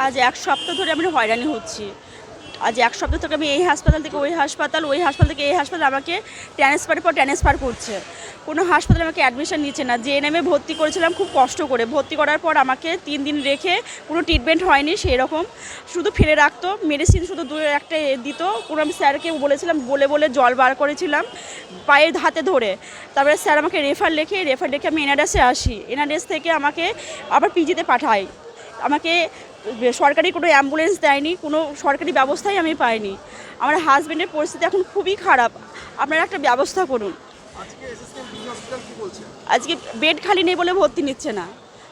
আজ এক সপ্তাহ ধরে আমি হয়রানি হচ্ছি। আজ এক সপ্তাহ থেকে আমি এই হাসপাতাল থেকে ওই হাসপাতাল, ওই হাসপাতাল থেকে এই হাসপাতাল, আমাকে ট্রান্সফারের পর ট্রান্সফার করছে। কোনো হাসপাতালে আমাকে অ্যাডমিশন নিচ্ছে না। জেএনএমে ভর্তি করেছিলাম খুব কষ্ট করে। ভর্তি করার পর আমাকে 3 দিন রেখে কোনো ট্রিটমেন্ট হয়নি সেই রকম, শুধু ফেলে রাখতো। মেডিসিন শুধু একটা দিত। কোনো আমি স্যারকে বলেছিলাম, বলে জল বার করেছিলাম পায়ের হাতে ধরে। তারপরে স্যার আমাকে রেফার লেখে আমি এনআরএসে আসি। এনআরএস থেকে আমাকে আবার পিজিতে পাঠায়। আমাকে সরকারি কোনো অ্যাম্বুলেন্স দেয়নি, কোনো সরকারি ব্যবস্থাই আমি পাইনি। আমার হাজব্যান্ডের পরিস্থিতি এখন খুবই খারাপ। আপনারা একটা ব্যবস্থা করুন। আজকে বেড খালি নেই বলে ভর্তি নিচ্ছে না।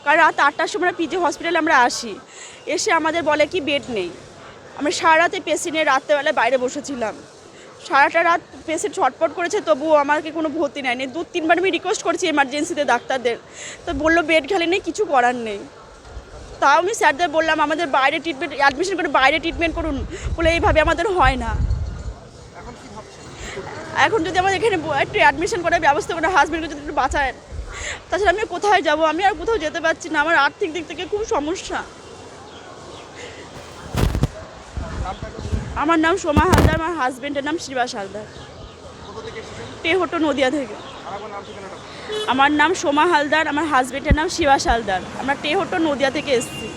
কারণ রাত 8টার সময় পিজি হসপিটালে আমরা আসি, এসে আমাদের বলে কি বেড নেই। আমরা সারা রাতে পেশেন্টের রাত্রেবেলায় বাইরে বসেছিলাম। সারাটা রাত পেশেন্ট ছটপট করেছে, তবুও আমাকে কোনো ভর্তি নেয়নি। 2-3বার আমি রিকোয়েস্ট করছি এমার্জেন্সিতে ডাক্তারদের, তো বললো বেড খালি নেই, কিছু করার নেই। তাও আমি স্যারদের বললাম আমাদের বাইরে ট্রিটমেন্ট অ্যাডমিশন করে বাইরে ট্রিটমেন্ট করুন, বলে এইভাবে আমাদের হয় না। এখন যদি আমাদের এখানে একটু অ্যাডমিশন করার ব্যবস্থা করে হাজব্যান্ডকে যদি একটু বাঁচায়, তাছাড়া আমি কোথায় যাব? আমি আর কোথাও যেতে পারছি না। আমার আর্থিক দিক থেকে খুব সমস্যা। আমার নাম সোমা হালদার, আমার হাজব্যান্ডের নাম শ্রীবাস হালদার, টেহটো নদিয়া থেকে। আমার নাম সোমা হালদার, আমার হাজব্যান্ডের নাম শিবাস হালদার, আমরা টেহটো নদিয়া থেকে এসেছি।